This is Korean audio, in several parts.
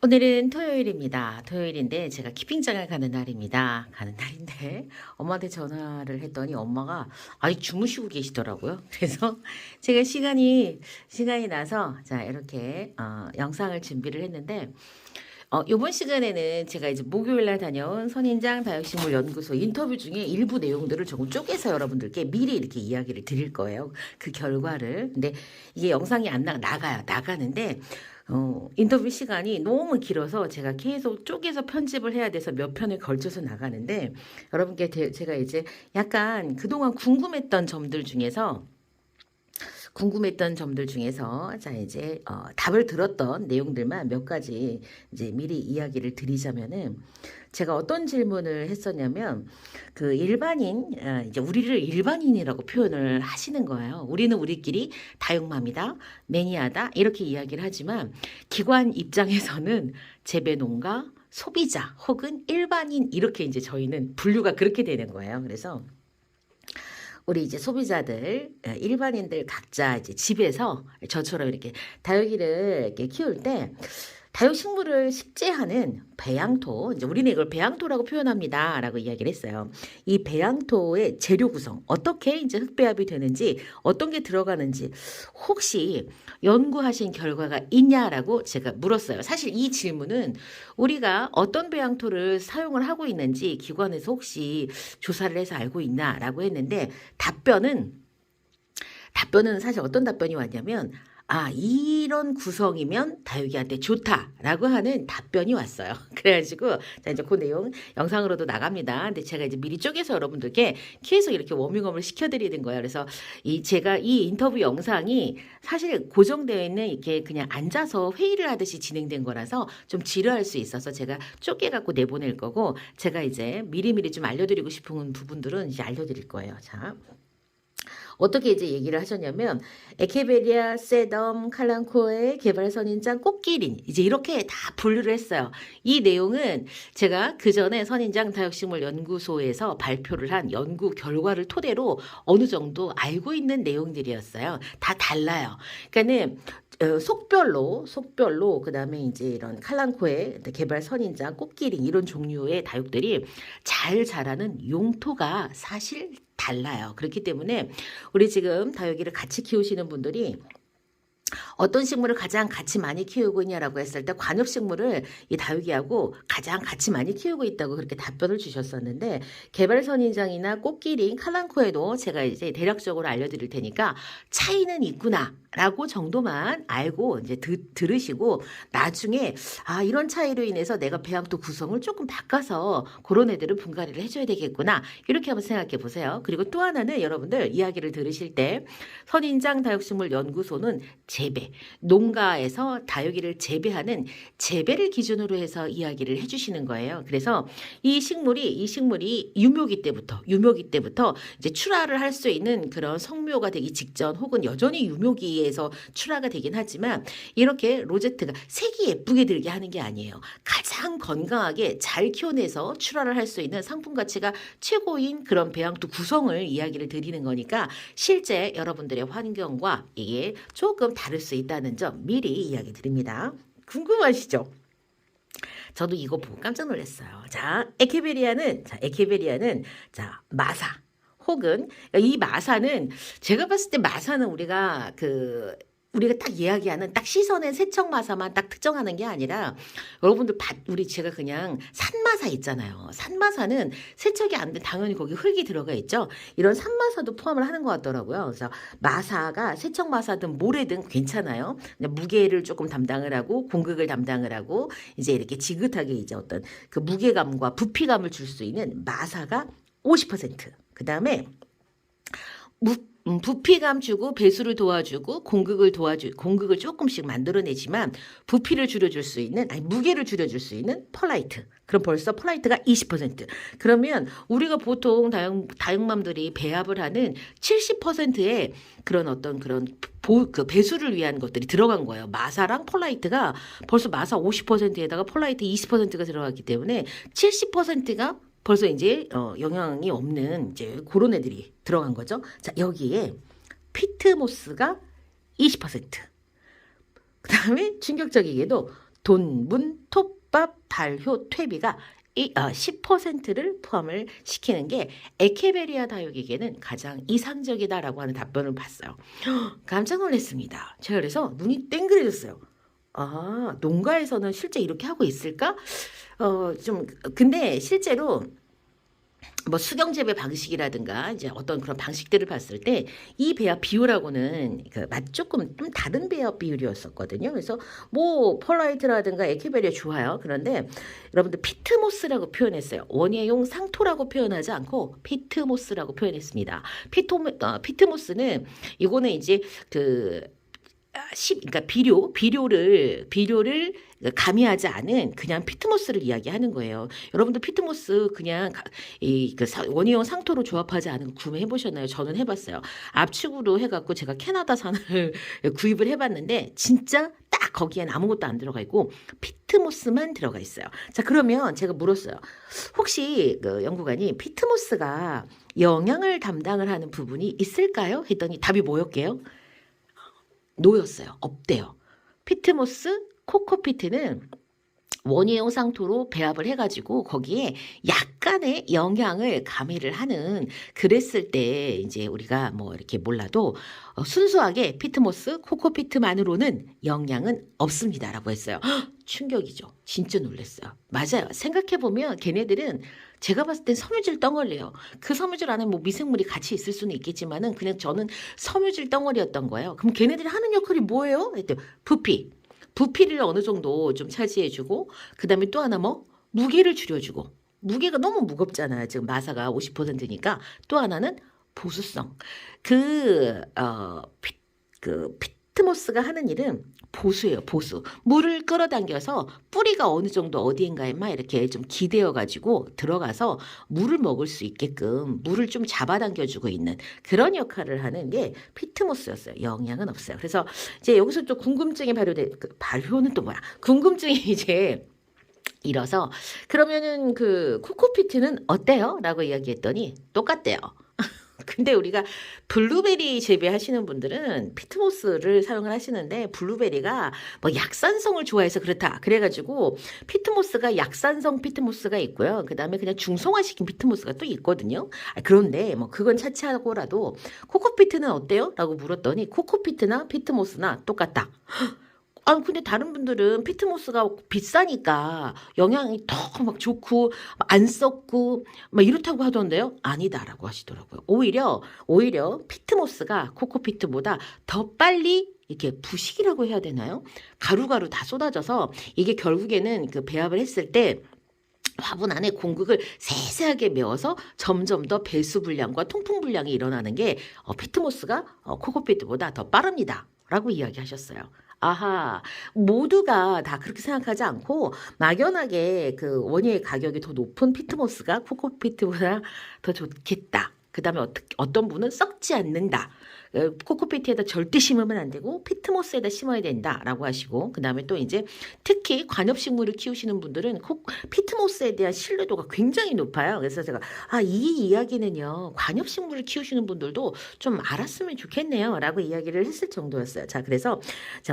오늘은 토요일입니다. 토요일인데 제가 키핑장을 가는 날입니다. 가는 날인데 엄마한테 전화를 했더니 엄마가 아직 주무시고 계시더라고요. 그래서 제가 시간이 나서 자 이렇게 영상을 준비를 했는데 요번 시간에는 제가 이제 목요일 날 다녀온 선인장 다육식물 연구소 인터뷰 중에 일부 내용들을 조금 쪼개서 여러분들께 미리 이렇게 이야기를 드릴 거예요. 그 결과를. 근데 이게 영상이 안 나가요. 나가는데 인터뷰 시간이 너무 길어서 제가 계속 쪼개서 편집을 해야 돼서 몇 편을 걸쳐서 나가는데 여러분께 제가 이제 약간 그동안 궁금했던 점들 중에서 자 이제 답을 들었던 내용들만 몇 가지 이제 미리 이야기를 드리자면은 제가 어떤 질문을 했었냐면 그 일반인 이제 우리를 일반인이라고 표현을 하시는 거예요. 우리는 우리끼리 다육맘이다, 매니아다 이렇게 이야기를 하지만 기관 입장에서는 재배농가, 소비자 혹은 일반인 이렇게 이제 저희는 분류가 그렇게 되는 거예요. 그래서 우리 이제 소비자들, 일반인들 각자 이제 집에서 저처럼 이렇게 다육이를 이렇게 키울 때 다육식물을 식재하는 배양토, 이제 우리는 이걸 배양토라고 표현합니다. 라고 이야기를 했어요. 이 배양토의 재료 구성, 어떻게 이제 흙배합이 되는지, 어떤 게 들어가는지, 혹시 연구하신 결과가 있냐라고 제가 물었어요. 사실 이 질문은 우리가 어떤 배양토를 사용을 하고 있는지 기관에서 혹시 조사를 해서 알고 있나라고 했는데 답변은 사실 어떤 답변이 왔냐면 이런 구성이면 다육이한테 좋다라고 하는 답변이 왔어요. 그래가지고 자 이제 그 내용 영상으로도 나갑니다. 근데 제가 이제 미리 쪼개서 여러분들께 계속 이렇게 워밍업을 시켜드리는 거예요. 그래서 제가 이 인터뷰 영상이 사실 고정되어 있는 이렇게 그냥 앉아서 회의를 하듯이 진행된 거라서 좀 지루할 수 있어서 제가 쪼개갖고 내보낼 거고 제가 이제 미리미리 좀 알려드리고 싶은 부분들은 이제 알려드릴 거예요. 자. 어떻게 이제 얘기를 하셨냐면 에케베리아, 세덤, 칼랑코의 개발 선인장, 꽃기린 이제 이렇게 다 분류를 했어요. 이 내용은 제가 그 전에 선인장 다육식물 연구소에서 발표를 한 연구 결과를 토대로 어느 정도 알고 있는 내용들이었어요. 다 달라요. 그러니까는 속별로 그다음에 이제 이런 칼랑코의 개발 선인장, 꽃기린 이런 종류의 다육들이 잘 자라는 용토가 사실 달라요. 그렇기 때문에 우리 지금 다육이를 같이 키우시는 분들이 어떤 식물을 가장 같이 많이 키우고 있냐라고 했을 때 관엽식물을 이 다육이하고 가장 같이 많이 키우고 있다고 그렇게 답변을 주셨었는데 개발선인장이나 꽃기린, 칼랑코에도 제가 이제 대략적으로 알려드릴 테니까 차이는 있구나 라고 정도만 알고 이제 들으시고 나중에 이런 차이로 인해서 내가 배양토 구성을 조금 바꿔서 그런 애들은 분갈이를 해줘야 되겠구나 이렇게 한번 생각해 보세요. 그리고 또 하나는 여러분들 이야기를 들으실 때 선인장 다육식물 연구소는 재배, 농가에서 다육이를 재배하는 재배를 기준으로 해서 이야기를 해주시는 거예요. 그래서 이 식물이 유묘기 때부터 이제 출하를 할 수 있는 그런 성묘가 되기 직전 혹은 여전히 유묘기에서 출하가 되긴 하지만 이렇게 로제트가 색이 예쁘게 들게 하는 게 아니에요. 가장 건강하게 잘 키워내서 출하를 할 수 있는 상품 가치가 최고인 그런 배양토 구성을 이야기를 드리는 거니까 실제 여러분들의 환경과 이게 조금 다를 수 있다는 점 미리 이야기 드립니다. 궁금하시죠? 저도 이거 보고 깜짝 놀랐어요. 자, 에케베리아는 마사 혹은 이 마사는 제가 봤을 때 마사는 우리가 딱 이야기하는 딱 씻어낸 세척마사만 딱 특정하는 게 아니라 여러분들 우리 제가 그냥 산마사 있잖아요. 산마사는 세척이 안 돼 당연히 거기 흙이 들어가 있죠. 이런 산마사도 포함을 하는 것 같더라고요. 그래서 마사가 세척마사든 모래든 괜찮아요. 그냥 무게를 조금 담당을 하고 공극을 담당을 하고 이제 이렇게 지긋하게 이제 어떤 그 무게감과 부피감을 줄 수 있는 마사가 50%. 그 다음에 부피감 주고 배수를 도와주고 공극을 조금씩 만들어내지만 부피를 줄여줄 수 있는 무게를 줄여줄 수 있는 펄라이트. 그럼 벌써 펄라이트가 20%. 그러면 우리가 보통 다육맘들이 배합을 하는 70%의 그런 어떤 그런 그 배수를 위한 것들이 들어간 거예요. 마사랑 펄라이트가 벌써 마사 50%에다가 펄라이트 20%가 들어갔기 때문에 70%가 벌써 이제 영향이 없는 이제 그런 애들이 들어간 거죠. 자, 여기에 피트모스가 20%. 그다음에 충격적이게도 돈분, 톱밥, 발효, 퇴비가 10%를 포함을 시키는 게 에케베리아 다육에게는 가장 이상적이다라고 하는 답변을 봤어요. 깜짝 놀랐습니다. 제가 그래서 눈이 땡그레졌어요. 아, 농가에서는 실제 이렇게 하고 있을까? 근데 실제로 뭐 수경 재배 방식이라든가 이제 어떤 그런 방식들을 봤을 때 이 배합 비율하고는 그 맛 조금 좀 다른 배합 비율이었었거든요. 그래서 뭐 펄라이트라든가 에케베리아 좋아요. 그런데 여러분들 피트모스라고 표현했어요. 원예용 상토라고 표현하지 않고 피트모스라고 표현했습니다. 피트모스는 이거는 이제 그 그러니까 비료를 가미하지 않은 그냥 피트모스를 이야기하는 거예요. 여러분들 피트모스 그냥 원예용 상토로 조합하지 않은 거 구매해 보셨나요? 저는 해봤어요. 압축으로 해갖고 제가 캐나다산을 구입을 해봤는데 진짜 딱 거기엔 아무것도 안 들어가 있고 피트모스만 들어가 있어요. 자, 그러면 제가 물었어요. 혹시 그 연구관이 피트모스가 영양을 담당을 하는 부분이 있을까요? 했더니 답이 뭐였게요? 노였어요. 없대요. 피트모스, 코코피트는 원예용 상토로 배합을 해가지고 거기에 약간의 영양을 가미를 하는 그랬을 때 이제 우리가 뭐 이렇게 몰라도 순수하게 피트모스, 코코피트만으로는 영양은 없습니다라고 했어요. 헉, 충격이죠. 진짜 놀랐어요. 맞아요. 생각해보면 걔네들은 제가 봤을 땐 섬유질 덩어리예요. 그 섬유질 안에 뭐 미생물이 같이 있을 수는 있겠지만은 그냥 저는 섬유질 덩어리였던 거예요. 그럼 걔네들이 하는 역할이 뭐예요? 했더니 부피를 어느 정도 좀 차지해주고 그 다음에 또 하나 뭐 무게를 줄여주고 무게가 너무 무겁잖아요. 지금 마사가 50%니까 또 하나는 보수성. 피트모스가 하는 일은 보수예요. 보수. 물을 끌어당겨서 뿌리가 어느 정도 어디인가에만 이렇게 좀 기대어 가지고 들어가서 물을 먹을 수 있게끔 물을 좀 잡아당겨주고 있는 그런 역할을 하는 게 피트모스였어요. 영양은 없어요. 그래서 이제 여기서 또 궁금증이 발효는 또 뭐야? 궁금증이 이제 일어서 그러면은 그 코코피트는 어때요? 라고 이야기했더니 똑같대요. 근데 우리가 블루베리 재배하시는 분들은 피트모스를 사용을 하시는데 블루베리가 뭐 약산성을 좋아해서 그렇다. 그래가지고 피트모스가 약산성 피트모스가 있고요. 그 다음에 그냥 중성화시킨 피트모스가 또 있거든요. 그런데 뭐 그건 차치하고라도 코코피트는 어때요? 라고 물었더니 코코피트나 피트모스나 똑같다. 근데 다른 분들은 피트모스가 비싸니까 영양이 더 막 좋고 안 썩고 막 이렇다고 하던데요. 아니다라고 하시더라고요. 오히려 피트모스가 코코피트보다 더 빨리 이렇게 부식이라고 해야 되나요? 가루가루 다 쏟아져서 이게 결국에는 그 배합을 했을 때 화분 안에 공극을 세세하게 메워서 점점 더 배수 불량과 통풍 불량이 일어나는 게 피트모스가 코코피트보다 더 빠릅니다. 라고 이야기하셨어요. 아하, 모두가 다 그렇게 생각하지 않고 막연하게 그 원예의 가격이 더 높은 피트모스가 코코피트보다 더 좋겠다. 그 다음에 어떤 분은 썩지 않는다. 코코피트에다 절대 심으면 안 되고 피트모스에다 심어야 된다라고 하시고 그 다음에 또 이제 특히 관엽식물을 키우시는 분들은 피트모스에 대한 신뢰도가 굉장히 높아요. 그래서 제가 이 이야기는요 관엽식물을 키우시는 분들도 좀 알았으면 좋겠네요 라고 이야기를 했을 정도였어요. 자, 그래서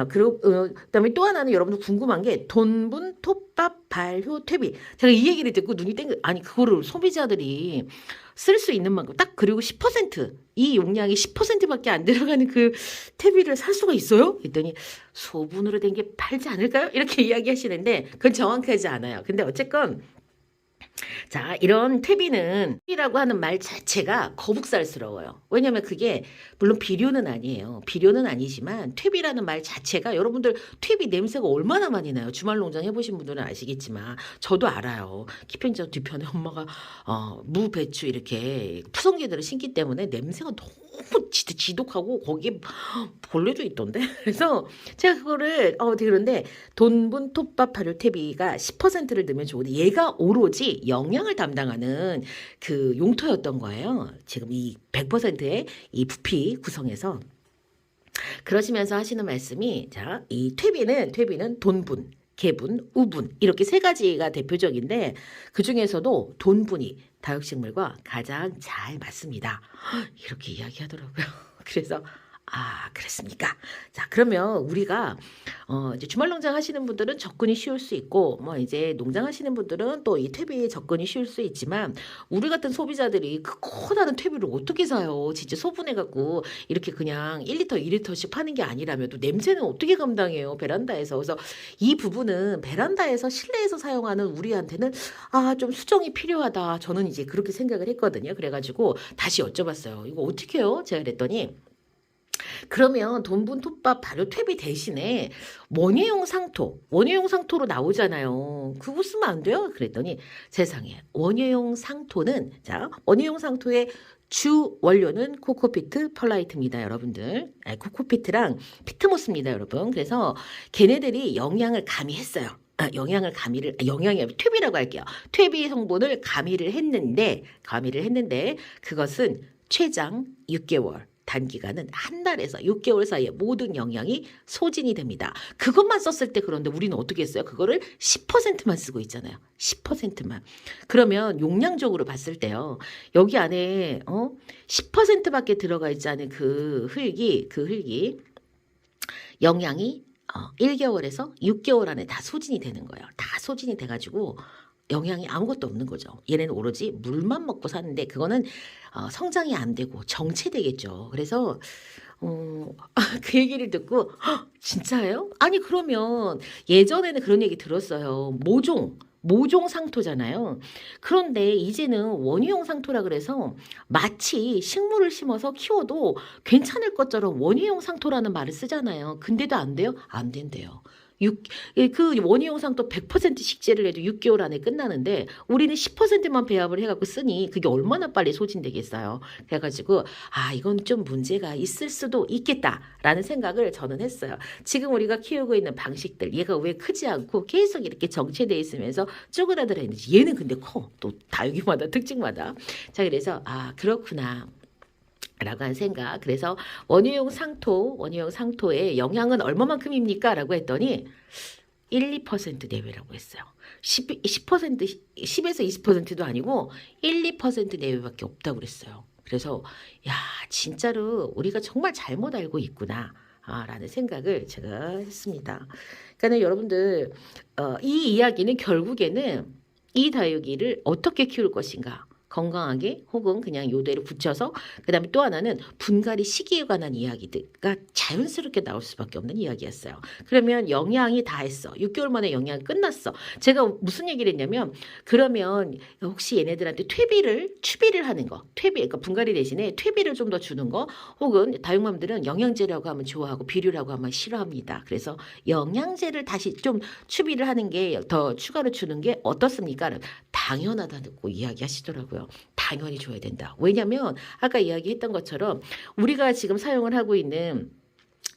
그리고 그다음에 또 하나는 여러분들 궁금한 게 돈분, 톱밥, 발효, 퇴비. 제가 이 얘기를 듣고 눈이 아니 그거를 소비자들이 쓸 수 있는 만큼 딱 그리고 10%이 용량이 10%밖에 안 들어가는 그 퇴비를 살 수가 있어요? 했더니 소분으로 된 게 팔지 않을까요? 이렇게 이야기하시는데 그건 정확하지 않아요. 근데 어쨌건 자, 이런 퇴비라고 하는 말 자체가 거북살스러워요. 왜냐면 그게 물론 비료는 아니에요. 비료는 아니지만 퇴비라는 말 자체가 여러분들 퇴비 냄새가 얼마나 많이 나요. 주말 농장 해보신 분들은 아시겠지만 저도 알아요. 키평장 뒤편에 엄마가 무, 배추 이렇게 푸성기들을 심기 때문에 냄새가 너무 지독하고 거기에 벌레도 있던데. 그래서 제가 그거를 그런데 돈분, 톱밥, 발효, 퇴비가 10%를 넣으면 좋은데 얘가 오로지 영양을 담당하는 그 용토였던 거예요. 지금 이 100%의 이 부피 구성에서 그러시면서 하시는 말씀이 자, 이 퇴비는 돈분, 개분, 우분 이렇게 세 가지가 대표적인데 그 중에서도 돈분이 다육식물과 가장 잘 맞습니다. 이렇게 이야기하더라고요. 그래서 아, 그랬습니까? 자, 그러면 우리가 이제 주말 농장 하시는 분들은 접근이 쉬울 수 있고, 뭐 이제 농장 하시는 분들은 또 이 퇴비에 접근이 쉬울 수 있지만, 우리 같은 소비자들이 그 커다란 퇴비를 어떻게 사요? 진짜 소분해갖고 이렇게 그냥 1리터, 2리터씩 파는 게 아니라면 또 냄새는 어떻게 감당해요? 베란다에서. 그래서 이 부분은 베란다에서 실내에서 사용하는 우리한테는 좀 수정이 필요하다. 저는 이제 그렇게 생각을 했거든요. 그래가지고 다시 여쭤봤어요. 이거 어떻게 해요? 제가 그랬더니 그러면 돈분 톱밥 발효 퇴비 대신에 원예용 상토로 나오잖아요. 그거 쓰면 안 돼요? 그랬더니 세상에 원예용 상토는 자 원예용 상토의 주 원료는 코코피트 펄라이트입니다, 여러분들. 코코피트랑 피트모스입니다, 여러분. 그래서 걔네들이 영양을 가미했어요. 영양이 퇴비라고 할게요. 퇴비 성분을 가미를 했는데 그것은 최장 6개월. 단기간은 한 달에서 6개월 사이에 모든 영양이 소진이 됩니다. 그것만 썼을 때 그런데 우리는 어떻게 했어요? 그거를 10%만 쓰고 있잖아요. 10%만. 그러면 용량적으로 봤을 때요. 여기 안에 10%밖에 들어가 있지 않은 그 흙이 영양이 1개월에서 6개월 안에 다 소진이 되는 거예요. 다 소진이 돼가지고 영양이 아무것도 없는 거죠. 얘네는 오로지 물만 먹고 사는데 그거는 성장이 안 되고 정체되겠죠. 그래서 그 얘기를 듣고 진짜예요? 아니 그러면 예전에는 그런 얘기 들었어요. 모종 상토잖아요. 그런데 이제는 원유용 상토라 그래서 마치 식물을 심어서 키워도 괜찮을 것처럼 원유용 상토라는 말을 쓰잖아요. 근데도 안 돼요? 안 된대요. 그 원유용 상토 100% 식재를 해도 6개월 안에 끝나는데 우리는 10%만 배합을 해갖고 쓰니 그게 얼마나 빨리 소진되겠어요. 그래가지고 이건 좀 문제가 있을 수도 있겠다라는 생각을 저는 했어요. 지금 우리가 키우고 있는 방식들 얘가 왜 크지 않고 계속 이렇게 정체돼 있으면서 쪼그라들어 있는지 얘는 근데 커. 또 다육이마다 특징마다. 자 그래서 그렇구나. 라고 한 생각. 그래서 원유용 상토의 영양은 얼마만큼입니까? 라고 했더니 1, 2% 내외라고 했어요. 10에서 20%도 아니고 1, 2% 내외밖에 없다고 그랬어요. 그래서 진짜로 우리가 정말 잘못 알고 있구나. 라는 생각을 제가 했습니다. 그러니까 여러분들 이 이야기는 결국에는 이 다육이를 어떻게 키울 것인가 건강하게 혹은 그냥 요대로 붙여서 그다음에 또 하나는 분갈이 시기에 관한 이야기가 자연스럽게 나올 수밖에 없는 이야기였어요. 그러면 영양이 다 했어. 6개월 만에 영양이 끝났어. 제가 무슨 얘기를 했냐면 그러면 혹시 얘네들한테 추비를 하는 거 그러니까 분갈이 대신에 퇴비를 좀 더 주는 거 혹은 다육맘들은 영양제라고 하면 좋아하고 비료라고 하면 싫어합니다. 그래서 영양제를 다시 좀 추비를 하는 게 더 추가로 주는 게 어떻습니까? 당연하다고 이야기하시더라고요. 당연히 줘야 된다. 왜냐하면 아까 이야기했던 것처럼 우리가 지금 사용을 하고 있는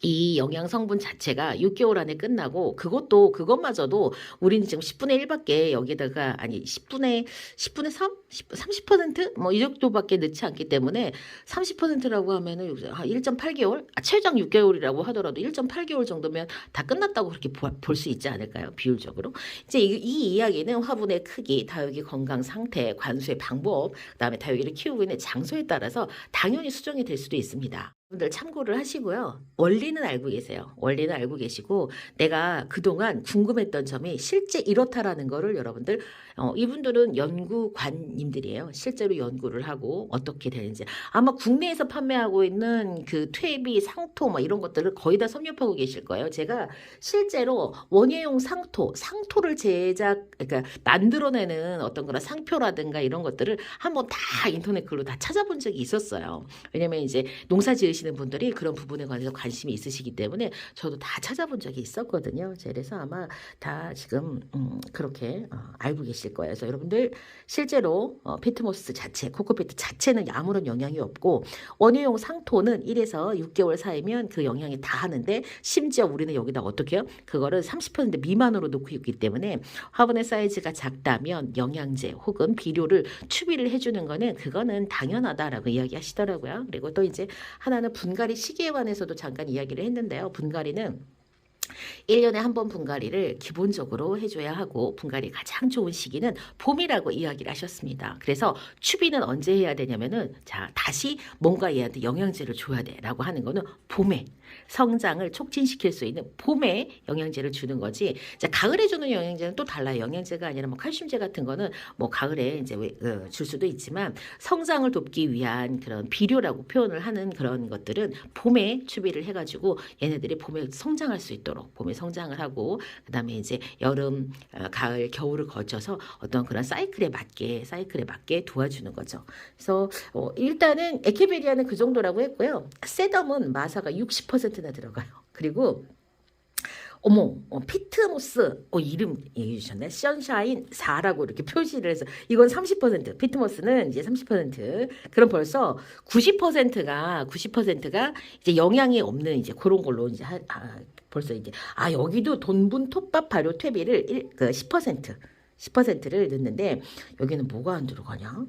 이 영양 성분 자체가 6개월 안에 끝나고 그것마저도 우리는 지금 10분의 1밖에 여기다가 10분의 3? 30%? 뭐 이 정도밖에 넣지 않기 때문에 30%라고 하면은 1.8개월? 최장 6개월이라고 하더라도 1.8개월 정도면 다 끝났다고 그렇게 볼 수 있지 않을까요? 비율적으로. 이제 이 이야기는 화분의 크기, 다육이 건강 상태, 관수의 방법, 그다음에 다육이를 키우고 있는 장소에 따라서 당연히 수정이 될 수도 있습니다. 분들 참고를 하시고요. 원리는 알고 계세요. 원리는 알고 계시고 내가 그동안 궁금했던 점이 실제 이렇다라는 거를 여러분들 이분들은 연구관님들이에요. 실제로 연구를 하고 어떻게 되는지 아마 국내에서 판매하고 있는 그 퇴비, 상토 뭐 이런 것들을 거의 다 섭렵하고 계실 거예요. 제가 실제로 원예용 상토를 그러니까 만들어내는 어떤 그런 상표라든가 이런 것들을 한번 다 인터넷 글로 다 찾아본 적이 있었어요. 왜냐면 이제 농사 지으시는 분들이 그런 부분에 관해서 관심이 있으시기 때문에 저도 다 찾아본 적이 있었거든요. 그래서 아마 다 지금 그렇게 알고 계실 거예요. 그래서 여러분들 실제로 피트모스 자체, 코코피트 자체는 아무런 영향이 없고 원유용 상토는 1에서 6개월 사이면 그 영향이 다 하는데 심지어 우리는 여기다 어떻게 해요? 그거를 30% 미만으로 놓고 있기 때문에 화분의 사이즈가 작다면 영양제 혹은 비료를 추비를 해주는 거는 그거는 당연하다라고 이야기하시더라고요. 그리고 또 이제 하나는 분갈이 시기에 관해서도 잠깐 이야기를 했는데요. 분갈이는 1년에 한 번 분갈이를 기본적으로 해줘야 하고 분갈이 가장 좋은 시기는 봄이라고 이야기를 하셨습니다. 그래서 추비는 언제 해야 되냐면은 자 다시 뭔가 얘한테 영양제를 줘야 돼라고 하는 거는 봄에 성장을 촉진시킬 수 있는 봄에 영양제를 주는 거지. 자 가을에 주는 영양제는 또 달라요. 영양제가 아니라 뭐 칼슘제 같은 거는 뭐 가을에 이제 줄 수도 있지만 성장을 돕기 위한 그런 비료라고 표현을 하는 그런 것들은 봄에 추비를 해가지고 얘네들이 봄에 성장할 수 있도록 봄에 성장을 하고 그다음에 이제 여름, 가을, 겨울을 거쳐서 어떤 그런 사이클에 맞게 도와주는 거죠. 그래서 일단은 에케베리아는 그 정도라고 했고요. 세덤은 마사가 60%나 들어가요. 그리고 어머, 피트모스, 이름 얘기해 주셨네. 선샤인 4라고 이렇게 표시를 해서, 이건 30%, 피트모스는 이제 30%, 그럼 벌써 90%가 이제 영양이 없는 이제 그런 걸로 이제, 벌써 이제, 여기도 돈분 톱밥 발효 퇴비를 10%를 넣는데, 여기는 뭐가 안 들어가냐?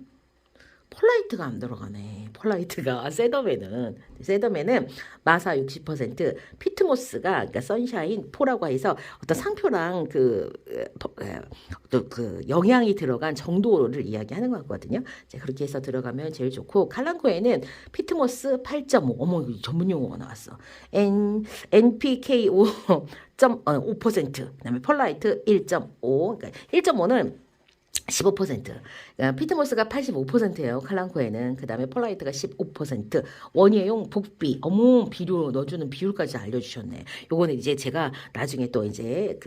폴라이트가 안 들어가네. 폴라이트가 세덤에는 마사 60%, 피트모스가 그러니까 선샤인 4라고 해서 어떤 상표랑 그 영양이 들어간 정도를 이야기하는 것 같거든요. 이제 그렇게 해서 들어가면 제일 좋고 칼랑코에는 피트모스 8.5. 어머 이거 전문 용어가 나왔어. NPK 5.5%. 그다음에 폴라이트 1.5. 그러니까 1.5는 15%. 피트모스가 85%예요. 칼랑코에는. 그 다음에 폴라이트가 15%. 원예용 복비. 어머, 비료 넣어주는 비율까지 알려주셨네. 요거는 이제 제가 나중에 또 이제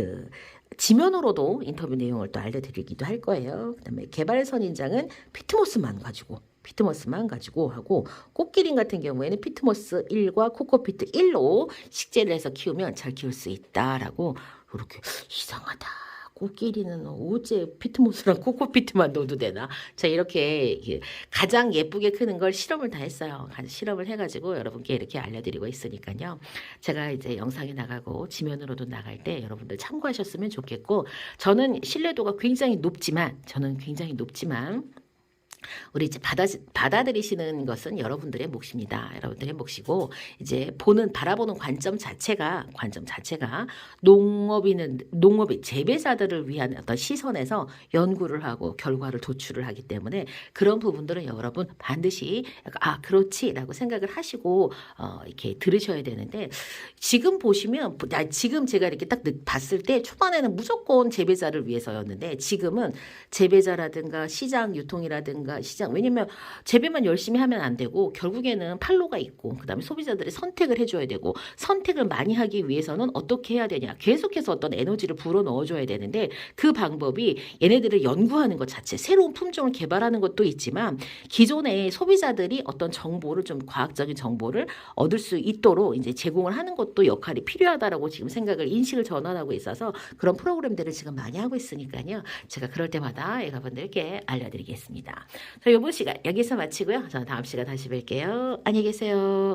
지면으로도 인터뷰 내용을 또 알려드리기도 할 거예요. 그 다음에 개발 선인장은 피트모스만 가지고 하고 꽃기린 같은 경우에는 피트모스 1과 코코피트 1로 식재를 해서 키우면 잘 키울 수 있다라고 이렇게 이상하다. 코끼리는 어째 피트모스랑 코코피트만 넣어도 되나? 자 이렇게 가장 예쁘게 크는 걸 실험을 다 했어요. 실험을 해가지고 여러분께 이렇게 알려드리고 있으니까요. 제가 이제 영상에 나가고 지면으로도 나갈 때 여러분들 참고하셨으면 좋겠고 저는 신뢰도가 굉장히 높지만 우리 이제 받아들이시는 것은 여러분들의 몫입니다. 여러분들의 몫이고 이제 바라보는 관점 자체가 농업이 재배자들을 위한 어떤 시선에서 연구를 하고 결과를 도출을 하기 때문에 그런 부분들은 여러분 반드시 그렇지라고 생각을 하시고 이렇게 들으셔야 되는데 지금 보시면 지금 제가 이렇게 딱 봤을 때 초반에는 무조건 재배자를 위해서였는데 지금은 재배자라든가 시장 유통이라든가 왜냐면 재배만 열심히 하면 안 되고 결국에는 판로가 있고 그다음에 소비자들이 선택을 해줘야 되고 선택을 많이 하기 위해서는 어떻게 해야 되냐 계속해서 어떤 에너지를 불어 넣어줘야 되는데 그 방법이 얘네들을 연구하는 것 자체 새로운 품종을 개발하는 것도 있지만 기존의 소비자들이 어떤 정보를 좀 과학적인 정보를 얻을 수 있도록 이제 제공을 하는 것도 역할이 필요하다라고 지금 인식을 전환하고 있어서 그런 프로그램들을 지금 많이 하고 있으니까요. 제가 그럴 때마다 여러분들께 알려드리겠습니다. 자, 이번 시간 여기서 마치고요. 저 다음 시간 다시 뵐게요. 안녕히 계세요.